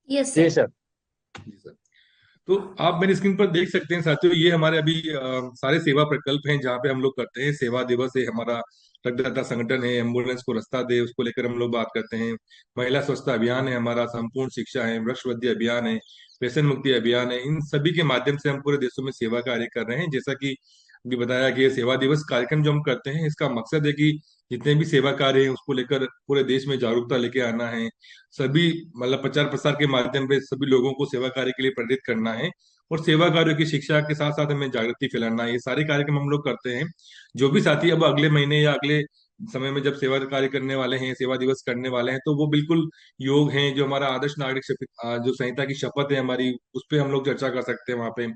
Yes जी sir. Sir. जी sir. तो आप मेरी स्क्रीन पर देख सकते हैं साथियों, ये हमारे अभी सारे सेवा प्रकल्प हैं जहाँ पे हम लोग करते हैं। सेवा दिवस है हमारा, रक्तदाता संगठन है, एम्बुलेंस को रास्ता दे उसको लेकर हम लोग बात करते हैं। महिला स्वच्छता अभियान है हमारा, संपूर्ण शिक्षा है, वृक्ष वृद्धि अभियान है, व्यसन मुक्ति अभियान है। इन सभी के माध्यम से हम पूरे देशों में सेवा कार्य कर रहे हैं। जैसा कि अभी बताया कि ये सेवा दिवस कार्यक्रम जो हम करते हैं, इसका मकसद है कि जितने भी सेवा कार्य हैं उसको लेकर पूरे देश में जागरूकता लेके आना है। सभी मतलब प्रचार प्रसार के माध्यम पे सभी लोगों को सेवा कार्य के लिए प्रेरित करना है, और सेवा कार्यों की शिक्षा के साथ साथ हमें जागृति फैलाना है। ये सारे कार्यक्रम हम लोग करते हैं। जो भी साथी अब अगले महीने या अगले समय में जब सेवा कार्य करने वाले हैं, सेवा दिवस करने वाले हैं, तो वो बिल्कुल योग हैं, जो हमारा आदर्श नागरिक जो संहिता की शपथ है हमारी, उस पर हम लोग चर्चा कर सकते हैं। वहाँ पे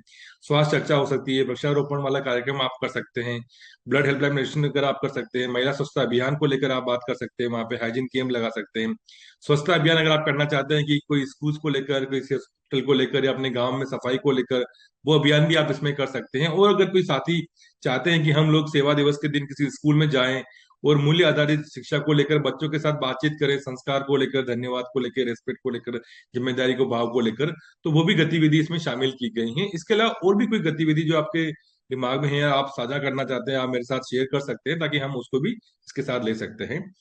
स्वास्थ्य चर्चा हो सकती है, वृक्षारोपण वाला कार्यक्रम आप कर सकते हैं, ब्लड हेल्पलाइन रजिस्ट्रेशन लेकर आप कर सकते हैं, महिला स्वच्छता अभियान को लेकर आप बात कर सकते हैं, वहाँ पे हाइजीन कैंप लगा सकते हैं। स्वच्छता अभियान अगर आप करना चाहते हैं कि कोई स्कूल को लेकर, किसी हॉस्पिटल को लेकर या अपने गांव में सफाई को लेकर, वो अभियान भी आप इसमें कर सकते हैं। और अगर कोई साथी चाहते हैं कि हम लोग सेवा दिवस के दिन किसी स्कूल में जाएं और मूल्य आधारित शिक्षा को लेकर बच्चों के साथ बातचीत करें, संस्कार को लेकर, धन्यवाद को लेकर, रेस्पेक्ट को लेकर, जिम्मेदारी को भाव को लेकर, तो वो भी गतिविधि इसमें शामिल की गई है। इसके अलावा और भी कोई गतिविधि जो आपके दिमाग में है या आप साझा करना चाहते हैं, आप मेरे साथ शेयर कर सकते हैं, ताकि हम उसको भी इसके साथ ले सकते हैं।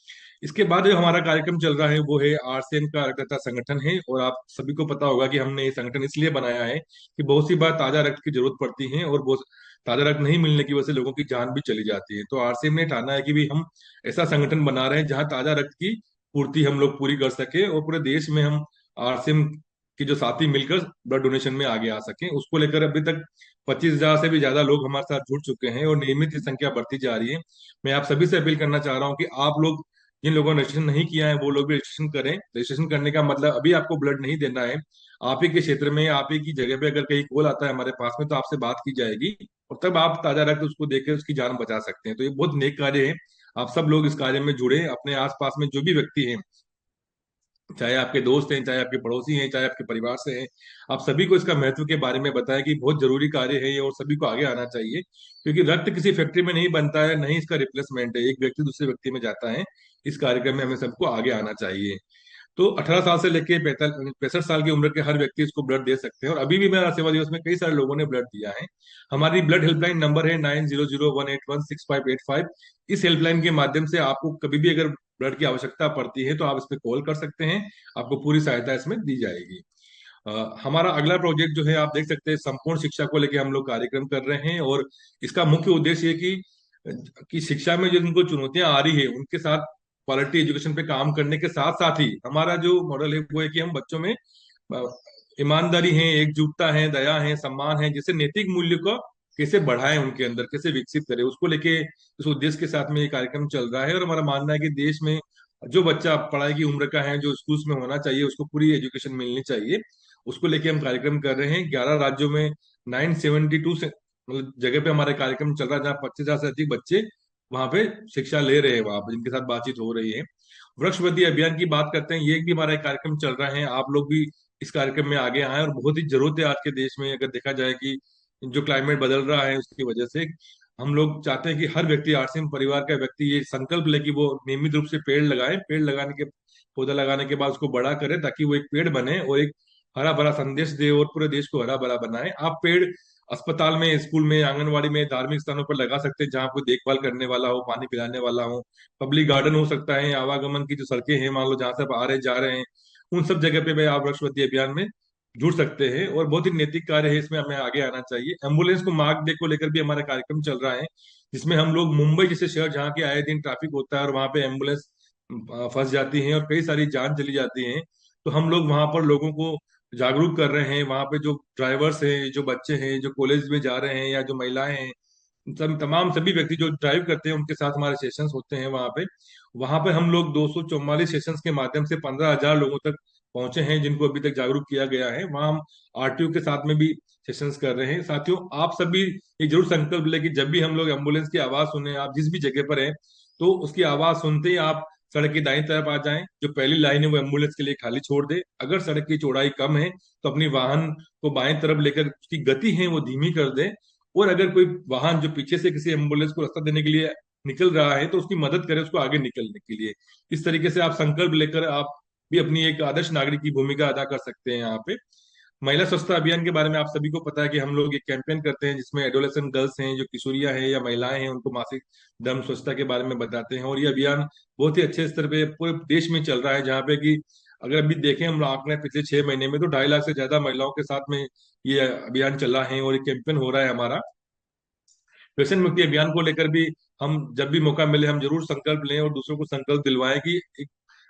इसके बाद जो हमारा कार्यक्रम चल रहा है वो है आरसीएम का रक्तदाता संगठन है। और आप सभी को पता होगा कि हमने ये संगठन इसलिए बनाया है कि बहुत सी बार ताजा रक्त की जरूरत पड़ती है, और बहुत ताजा रक्त नहीं मिलने की वजह से लोगों की जान भी चली जाती है। तो आरसीएम ने ठाना है कि भी हम ऐसा संगठन बना रहे हैं जहां ताजा रक्त की पूर्ति हम लोग पूरी कर सके, और पूरे देश में हम आरसीएम की जो साथी मिलकर ब्लड डोनेशन में आगे आ सके। उसको लेकर अभी तक 25,000 से भी ज्यादा लोग हमारे साथ जुड़ चुके हैं, और नियमित ये संख्या बढ़ती जा रही है। मैं आप सभी से अपील करना चाह रहा हूँ कि आप लोग, जिन लोगों ने रजिस्ट्रेशन नहीं किया है, वो लोग भी रजिस्ट्रेशन करें। रजिस्ट्रेशन करने का मतलब, अभी आपको ब्लड नहीं देना है, आप ही के क्षेत्र में, आप ही की जगह पे अगर कहीं कॉल आता है हमारे पास में, तो आपसे बात की जाएगी, और तब आप ताजा रक्त उसको देकर उसकी जान बचा सकते हैं। तो ये बहुत नेक कार्य है। आप सब लोग इस कार्य में जुड़े, अपने आसपास में जो भी व्यक्ति हैं, चाहे आपके दोस्त हैं, चाहे आपके पड़ोसी हैं, चाहे आपके परिवार से हैं, आप सभी को इसका महत्व के बारे में बताएं कि बहुत जरूरी कार्य है ये, और सभी को आगे आना चाहिए। क्योंकि रक्त किसी फैक्ट्री में नहीं बनता है, नहीं इसका रिप्लेसमेंट है, एक व्यक्ति दूसरे व्यक्ति में जाता है। इस कार्यक्रम में हमें सबको आगे आना चाहिए। तो 18 साल से लेके 65 साल की उम्र के हर व्यक्ति इसको ब्लड दे सकते हैं। और अभी भी मेरा सेवा दिवस में कई सारे लोगों ने ब्लड दिया है। हमारी ब्लड हेल्पलाइन नंबर है 9001816585। इस हेल्पलाइन के माध्यम से आपको कभी भी अगर ब्लड की आवश्यकता पड़ती है तो आप इस पे कॉल कर सकते हैं, आपको पूरी सहायता इसमें दी जाएगी। हमारा अगला प्रोजेक्ट जो है आप देख सकते हैं, संपूर्ण शिक्षा को लेकर हम लोग कार्यक्रम कर रहे हैं। और इसका मुख्य उद्देश्य ये कि शिक्षा में जो उनको चुनौतियां आ रही है उनके साथ क्वालिटी एजुकेशन पे काम करने के साथ साथ ही, हमारा जो मॉडल है वो है कि हम बच्चों में अ, ईमानदारी है, एकजुटता है, दया है, सम्मान है, जैसे नैतिक मूल्य को कैसे बढ़ाएं, उनके अंदर कैसे विकसित करें, उसको लेके इस उद्देश्य के साथ में ये कार्यक्रम चल रहा है। और हमारा मानना है कि देश में जो बच्चा पढ़ाई की उम्र का है, जो स्कूल्स में होना चाहिए, उसको पूरी एजुकेशन मिलनी चाहिए, उसको लेके हम कार्यक्रम कर रहे हैं। 11 राज्यों में 972 से मतलब जगह पे हमारे कार्यक्रम चल रहा है, जहाँ 25,000 से अधिक बच्चे वहां पे शिक्षा ले रहे हैं, वहां पे जिनके साथ बातचीत हो रही है। वृक्ष वृद्धि अभियान की बात करते हैं, ये भी हमारा एक कार्यक्रम चल रहा है। आप लोग भी इस कार्यक्रम में आगे आए, और बहुत ही जरूरत है आज के देश में। अगर देखा जाए कि जो क्लाइमेट बदल रहा है उसकी वजह से, हम लोग चाहते हैं कि हर व्यक्ति, आरसीएम परिवार का व्यक्ति, ये संकल्प ले कि वो नियमित रूप से पेड़ लगाए। पेड़ लगाने के, पौधा लगाने के बाद उसको बड़ा करे, ताकि वो एक पेड़ बने और एक हरा भरा संदेश दे, और पूरे देश को हरा भरा बनाए। आप पेड़ अस्पताल में, स्कूल में, आंगनवाड़ी में, धार्मिक स्थानों पर लगा सकते हैं, जहाँ कोई देखभाल करने वाला हो, पानी पिलाने वाला हो। पब्लिक गार्डन हो सकता है, आवागमन की जो सड़कें हैं, मान लो जहाँ से आप आ रहे जा रहे हैं, उन सब जगह पे भी आप वृक्षवृद्धि अभियान में जुड़ सकते हैं। और बहुत ही नैतिक कार्य है, इसमें हमें आगे आना चाहिए। एम्बुलेंस को मार्ग डे को लेकर भी हमारा कार्यक्रम चल रहा है, जिसमें हम लोग मुंबई जैसे शहर जहाँ के आए दिन ट्रैफिक होता है, और वहां पे एम्बुलेंस फंस जाती हैं और कई सारी जान चली जाती हैं, तो हम लोग वहां पर लोगों को जागरूक कर रहे हैं। वहां पे जो ड्राइवर्स हैं, जो बच्चे हैं, जो कॉलेज में जा रहे हैं, या जो महिलाएं हैं, सब तमाम सभी व्यक्ति जो ड्राइव करते हैं, उनके साथ हमारे सेशंस होते हैं वहां पे हम लोग 244 सेशंस के माध्यम से 15,000 लोगों तक पहुंचे हैं, जिनको अभी तक जागरूक किया गया है। वहां हम आरटीओ के साथ में भी सेशंस कर रहे हैं। साथियों, आप सभी ये जरूर संकल्प लें कि जब भी हम लोग एम्बुलेंस की आवाज सुने, आप जिस भी जगह पर हैं, तो उसकी आवाज सुनते ही आप सड़क की दाईं तरफ आ जाएं। जो पहली लाइन है वो एम्बुलेंस के लिए खाली छोड़ दे। अगर सड़क की चौड़ाई कम है तो अपनी वाहन को बाएं तरफ लेकर उसकी गति है वो धीमी कर दे। और अगर कोई वाहन जो पीछे से किसी एम्बुलेंस को रास्ता देने के लिए निकल रहा है, तो उसकी मदद करें उसको आगे निकलने के लिए। इस तरीके से आप संकल्प लेकर आप भी अपनी एक आदर्श नागरिक की भूमिका अदा कर सकते हैं यहाँ पे। महिला स्वच्छता अभियान के बारे में आप सभी को पता है कि हम लोग एक कैंपेन करते हैं जिसमें एडोलेसेंट गर्ल्स हैं, जो किशोरियां हैं या महिलाएं हैं, उनको मासिक धर्म स्वच्छता के बारे में बताते हैं। और ये अभियान बहुत ही अच्छे स्तर पे पूरे देश में चल रहा है, जहाँ पे कि अगर अभी देखें हम आंकड़े पिछले 6 महीने में, तो 2.5 लाख से ज्यादा महिलाओं के साथ में ये अभियान चला है और ये कैंपेन हो रहा है हमारा। व्यसन मुक्ति अभियान को लेकर भी हम जब भी मौका मिले हम जरूर संकल्प लें और दूसरों को संकल्प दिलवाएं कि एक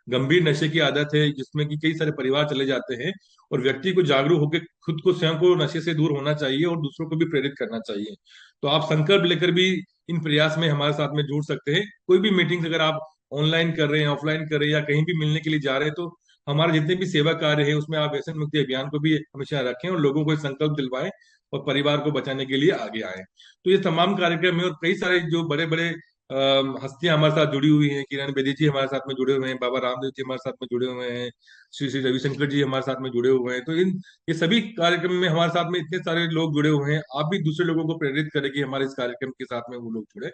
गंभीर नशे की आदत है जिसमें कि कई सारे परिवार चले जाते हैं, और व्यक्ति को जागरूक होकर खुद को स्वयं को नशे से दूर होना चाहिए और दूसरों को भी प्रेरित करना चाहिए। तो आप संकल्प लेकर भी इन प्रयास में हमारे साथ में जुड़ सकते हैं। कोई भी मीटिंग अगर आप ऑनलाइन कर रहे हैं, ऑफलाइन कर रहे हैं, या कहीं भी मिलने के लिए जा रहे हैं, तो हमारे जितने भी सेवा कार्य है उसमें आप व्यसन मुक्ति अभियान को भी हमेशा रखें और लोगों को ये संकल्प दिलवाएं और परिवार को बचाने के लिए आगे आए। तो ये तमाम कार्यक्रम है, और कई सारे जो बड़े बड़े हस्तियां हमारे साथ जुड़ी हुई हैं। किरण बेदी जी हमारे साथ में जुड़े हुए हैं, बाबा रामदेव जी हमारे साथ में जुड़े हुए हैं, श्री श्री रविशंकर जी हमारे साथ में जुड़े हुए हैं। तो इन ये सभी कार्यक्रम में हमारे साथ में इतने सारे लोग जुड़े हुए हैं। आप भी दूसरे लोगों को प्रेरित करें कि हमारे इस कार्यक्रम के साथ में वो लोग जुड़े।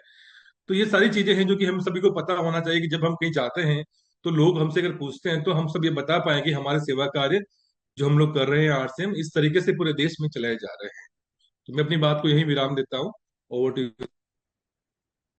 तो ये सारी चीजें हैं जो कि हम सभी को पता होना चाहिए कि जब हम कहीं जाते हैं तो लोग हमसे अगर पूछते हैं तो हम सब ये बता पाए कि हमारे सेवा कार्य जो हम लोग कर रहे हैं आरसीएम इस तरीके से पूरे देश में चलाए जा रहे हैं। तो मैं अपनी बात को यही विराम देता हूँ। Over to